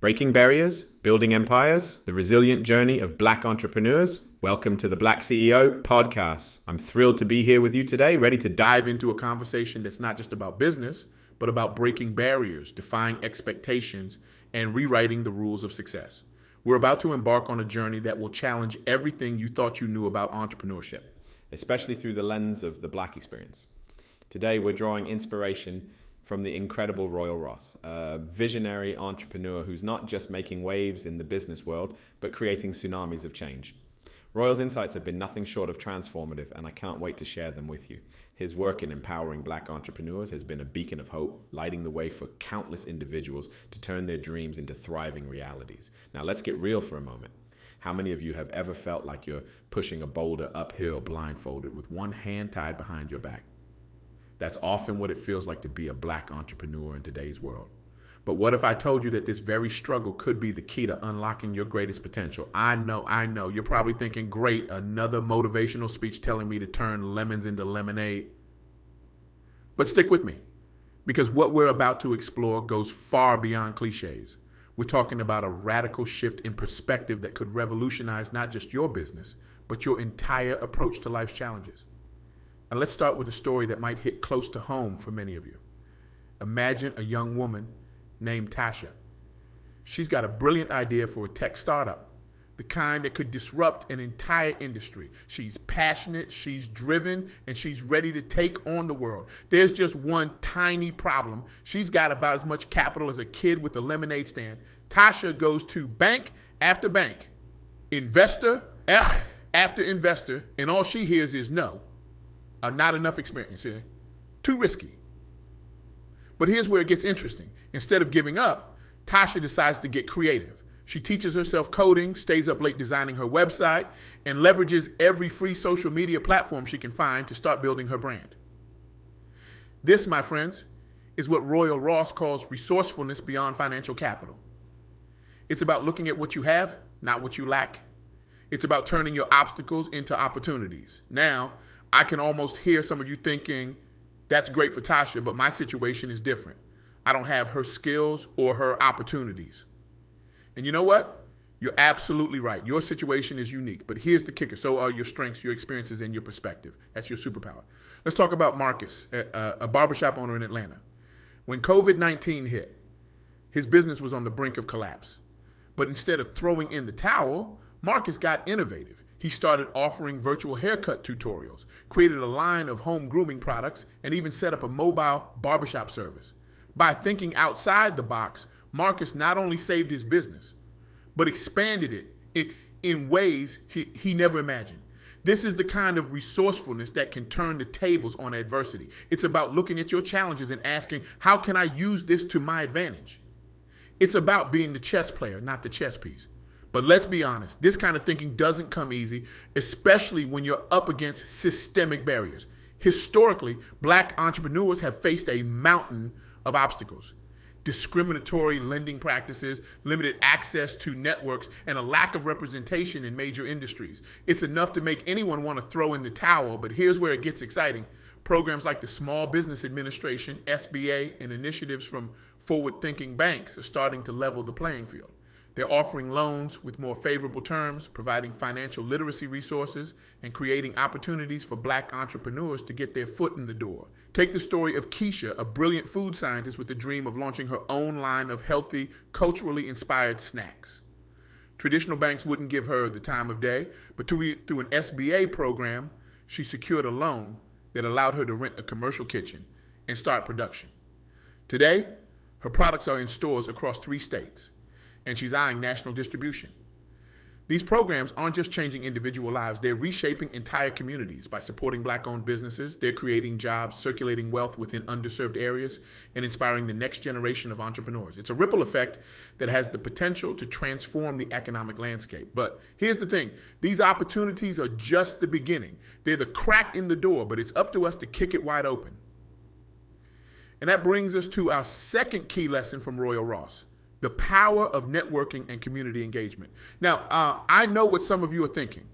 Breaking barriers, building empires, the resilient journey of Black entrepreneurs. Welcome to the BlackCEO podcast. I'm thrilled to be here with you today, ready to dive into a conversation that's not just about business, but about breaking barriers, defying expectations, and rewriting the rules of success. We're about to embark on a journey that will challenge everything you thought you knew about entrepreneurship, especially through the lens of the Black experience. Today, we're drawing inspiration from the incredible Royal Ross, a visionary entrepreneur who's not just making waves in the business world, but creating tsunamis of change. Royal's insights have been nothing short of transformative, and I can't wait to share them with you. His work in empowering Black entrepreneurs has been a beacon of hope, lighting the way for countless individuals to turn their dreams into thriving realities. Now, let's get real for a moment. How many of you have ever felt like you're pushing a boulder uphill blindfolded with one hand tied behind your back? That's often what it feels like to be a Black entrepreneur in today's world. But what if I told you that this very struggle could be the key to unlocking your greatest potential? I know. You're probably thinking, great, another motivational speech telling me to turn lemons into lemonade. But stick with me, because what we're about to explore goes far beyond cliches. We're talking about a radical shift in perspective that could revolutionize not just your business, but your entire approach to life's challenges. And let's start with a story that might hit close to home for many of you. Imagine a young woman named Tasha. She's got a brilliant idea for a tech startup, the kind that could disrupt an entire industry. She's passionate, she's driven, and she's ready to take on the world. There's just one tiny problem. She's got about as much capital as a kid with a lemonade stand. Tasha goes to bank after bank, investor after investor, and all she hears is no. Not enough experience here. Too risky. But here's where it gets interesting. Instead of giving up, Tasha decides to get creative. She teaches herself coding, stays up late designing her website, and leverages every free social media platform she can find to start building her brand. This, my friends, is what Royal Ross calls resourcefulness beyond financial capital. It's about looking at what you have, not what you lack. It's about turning your obstacles into opportunities. Now, I can almost hear some of you thinking, that's great for Tasha, but my situation is different. I don't have her skills or her opportunities. And you know what? You're absolutely right. Your situation is unique, but here's the kicker. So are your strengths, your experiences, and your perspective. That's your superpower. Let's talk about Marcus, a barbershop owner in Atlanta. When COVID-19 hit, his business was on the brink of collapse. But instead of throwing in the towel, Marcus got innovative. He started offering virtual haircut tutorials, created a line of home grooming products, and even set up a mobile barbershop service. By thinking outside the box, Marcus not only saved his business, but expanded it in ways he never imagined. This is the kind of resourcefulness that can turn the tables on adversity. It's about looking at your challenges and asking, how can I use this to my advantage? It's about being the chess player, not the chess piece. But let's be honest, this kind of thinking doesn't come easy, especially when you're up against systemic barriers. Historically, Black entrepreneurs have faced a mountain of obstacles. Discriminatory lending practices, limited access to networks, and a lack of representation in major industries. It's enough to make anyone want to throw in the towel, but here's where it gets exciting. Programs like the Small Business Administration, SBA, and initiatives from forward-thinking banks are starting to level the playing field. They're offering loans with more favorable terms, providing financial literacy resources, and creating opportunities for Black entrepreneurs to get their foot in the door. Take the story of Keisha, a brilliant food scientist with the dream of launching her own line of healthy, culturally inspired snacks. Traditional banks wouldn't give her the time of day, but through an SBA program, she secured a loan that allowed her to rent a commercial kitchen and start production. Today, her products are in stores across 3 states. And she's eyeing national distribution. These programs aren't just changing individual lives, they're reshaping entire communities. By supporting Black-owned businesses, they're creating jobs, circulating wealth within underserved areas, and inspiring the next generation of entrepreneurs. It's a ripple effect that has the potential to transform the economic landscape. But here's the thing, these opportunities are just the beginning. They're the crack in the door, but it's up to us to kick it wide open. And that brings us to our second key lesson from Royal Ross. The power of networking and community engagement. Now, I know what some of you are thinking.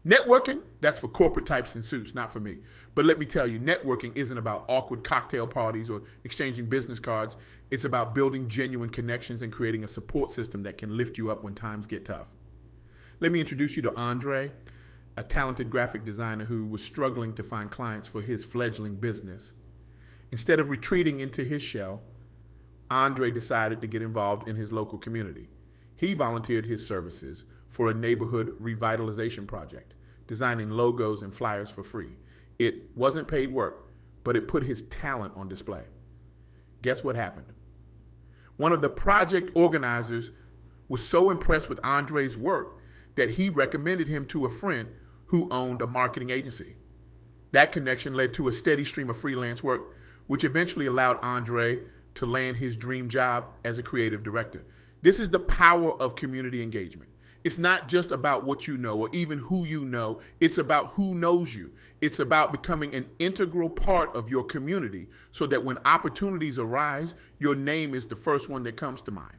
Networking, that's for corporate types in suits, not for me. But let me tell you, networking isn't about awkward cocktail parties or exchanging business cards. It's about building genuine connections and creating a support system that can lift you up when times get tough. Let me introduce you to Andre, a talented graphic designer who was struggling to find clients for his fledgling business. Instead of retreating into his shell, Andre decided to get involved in his local community. He volunteered his services for a neighborhood revitalization project, designing logos and flyers for free. It wasn't paid work, but it put his talent on display. Guess what happened? One of the project organizers was so impressed with Andre's work that he recommended him to a friend who owned a marketing agency. That connection led to a steady stream of freelance work, which eventually allowed Andre to land his dream job as a creative director. This is the power of community engagement. It's not just about what you know or even who you know. It's about who knows you. It's about becoming an integral part of your community so that when opportunities arise, your name is the first one that comes to mind.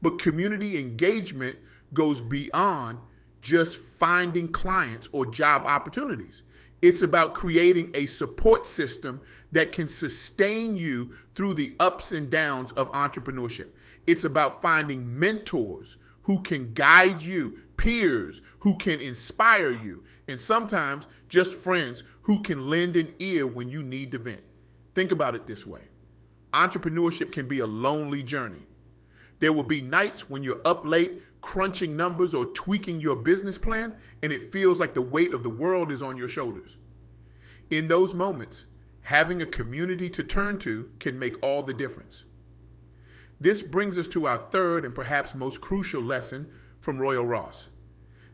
But community engagement goes beyond just finding clients or job opportunities. It's about creating a support system that can sustain you through the ups and downs of entrepreneurship. It's about finding mentors who can guide you, peers who can inspire you, and sometimes just friends who can lend an ear when you need to vent. Think about it this way. Entrepreneurship can be a lonely journey. There will be nights when you're up late crunching numbers or tweaking your business plan, and it feels like the weight of the world is on your shoulders. In those moments, having a community to turn to can make all the difference. This brings us to our third and perhaps most crucial lesson from Royal Ross: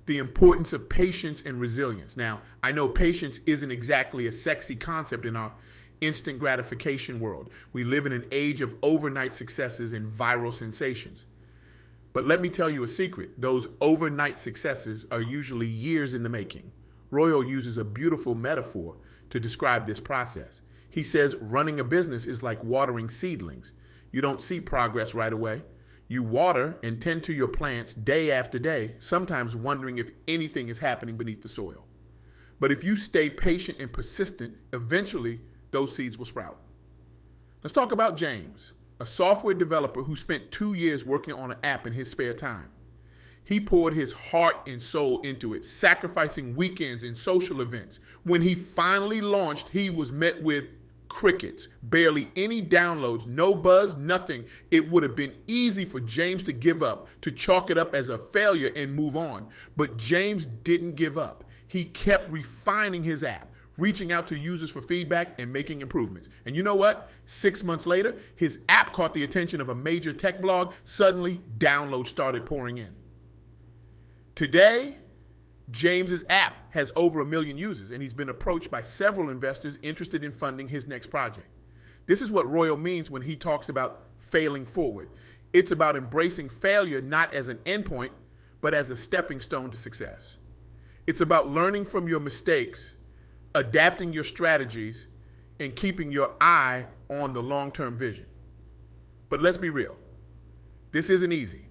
the importance of patience and resilience. Now, I know patience isn't exactly a sexy concept in our instant gratification world. We live in an age of overnight successes and viral sensations. But let me tell you a secret. Those overnight successes are usually years in the making. Royal uses a beautiful metaphor to describe this process. He says running a business is like watering seedlings. You don't see progress right away. You water and tend to your plants day after day, sometimes wondering if anything is happening beneath the soil. But if you stay patient and persistent, eventually those seeds will sprout. Let's talk about James, a software developer who spent 2 years working on an app in his spare time. He poured his heart and soul into it, sacrificing weekends and social events. When he finally launched, he was met with crickets, barely any downloads, no buzz, nothing. It would have been easy for James to give up, to chalk it up as a failure and move on. But James didn't give up. He kept refining his app, reaching out to users for feedback and making improvements. And you know what? 6 months later, his app caught the attention of a major tech blog. Suddenly, downloads started pouring in. Today, James's app has over 1 million users, and he's been approached by several investors interested in funding his next project. This is what Royal means when he talks about failing forward. It's about embracing failure not as an endpoint, but as a stepping stone to success. It's about learning from your mistakes, adapting your strategies, and keeping your eye on the long-term vision. But let's be real. This isn't easy.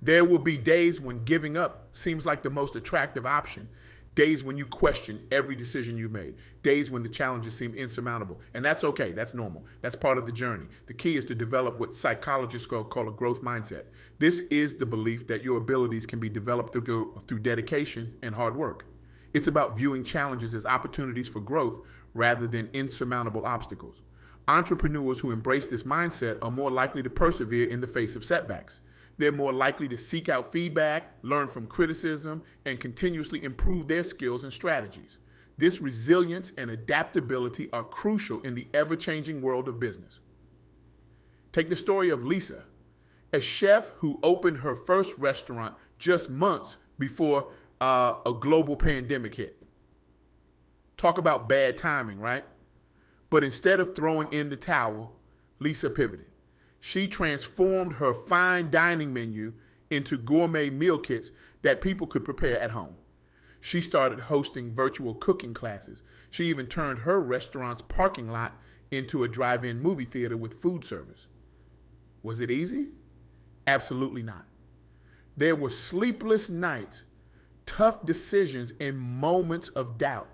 There will be days when giving up seems like the most attractive option, days when you question every decision you made, days when the challenges seem insurmountable. And that's okay, that's normal. That's part of the journey. The key is to develop what psychologists call a growth mindset. This is the belief that your abilities can be developed through dedication and hard work. It's about viewing challenges as opportunities for growth rather than insurmountable obstacles. Entrepreneurs who embrace this mindset are more likely to persevere in the face of setbacks. They're more likely to seek out feedback, learn from criticism, and continuously improve their skills and strategies. This resilience and adaptability are crucial in the ever-changing world of business. Take the story of Lisa, a chef who opened her first restaurant just months before a global pandemic hit. Talk about bad timing, right? But instead of throwing in the towel, Lisa pivoted. She transformed her fine dining menu into gourmet meal kits that people could prepare at home. She started hosting virtual cooking classes. She even turned her restaurant's parking lot into a drive-in movie theater with food service. Was it easy? Absolutely not. There were sleepless nights tough decisions in moments of doubt.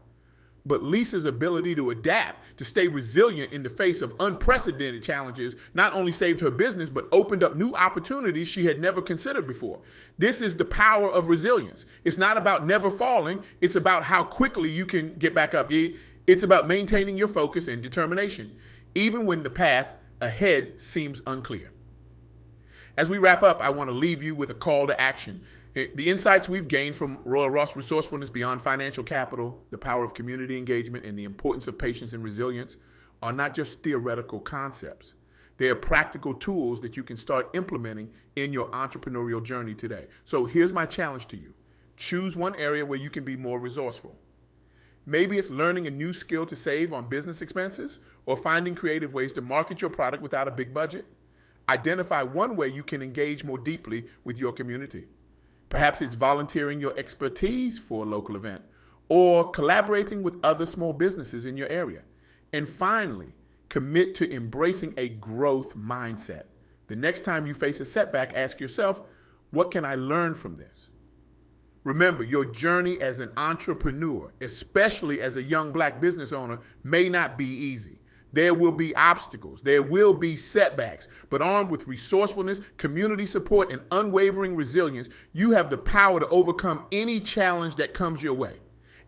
But Lisa's ability to adapt, to stay resilient in the face of unprecedented challenges, not only saved her business, but opened up new opportunities she had never considered before. This is the power of resilience. It's not about never falling. It's about how quickly you can get back up. It's about maintaining your focus and determination, even when the path ahead seems unclear. As we wrap up, I want to leave you with a call to action. The insights we've gained from Royal Ross Resourcefulness Beyond Financial Capital, the power of community engagement, and the importance of patience and resilience are not just theoretical concepts. They are practical tools that you can start implementing in your entrepreneurial journey today. So here's my challenge to you. Choose one area where you can be more resourceful. Maybe it's learning a new skill to save on business expenses or finding creative ways to market your product without a big budget. Identify one way you can engage more deeply with your community. Perhaps it's volunteering your expertise for a local event or collaborating with other small businesses in your area. And finally, commit to embracing a growth mindset. The next time you face a setback, ask yourself, what can I learn from this? Remember, your journey as an entrepreneur, especially as a young Black business owner, may not be easy. There will be obstacles. There will be setbacks. But armed with resourcefulness, community support, and unwavering resilience, you have the power to overcome any challenge that comes your way.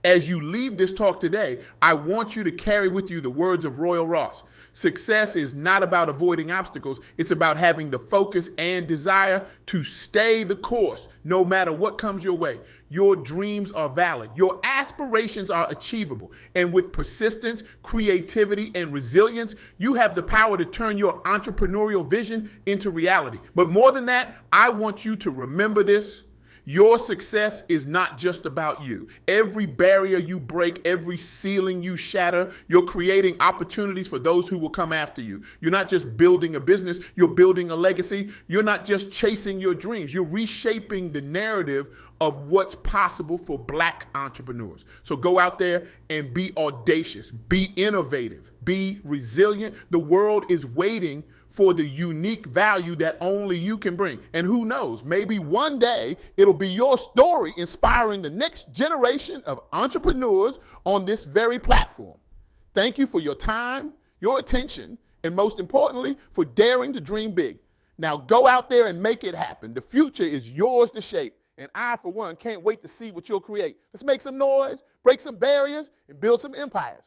As you leave this talk today, I want you to carry with you the words of Royal Ross. Success is not about avoiding obstacles. It's about having the focus and desire to stay the course no matter what comes your way. Your dreams are valid. Your aspirations are achievable. And with persistence, creativity, and resilience, you have the power to turn your entrepreneurial vision into reality. But more than that, I want you to remember this. Your success is not just about you. Every barrier you break, every ceiling you shatter, you're creating opportunities for those who will come after you. You're not just building a business, you're building a legacy. You're not just chasing your dreams, you're reshaping the narrative of what's possible for Black entrepreneurs. So go out there and be audacious, be innovative, be resilient. The world is waiting for the unique value that only you can bring. And who knows, maybe one day it'll be your story inspiring the next generation of entrepreneurs on this very platform. Thank you for your time, your attention, and most importantly, for daring to dream big. Now go out there and make it happen. The future is yours to shape. And I, for one, can't wait to see what you'll create. Let's make some noise, break some barriers, and build some empires.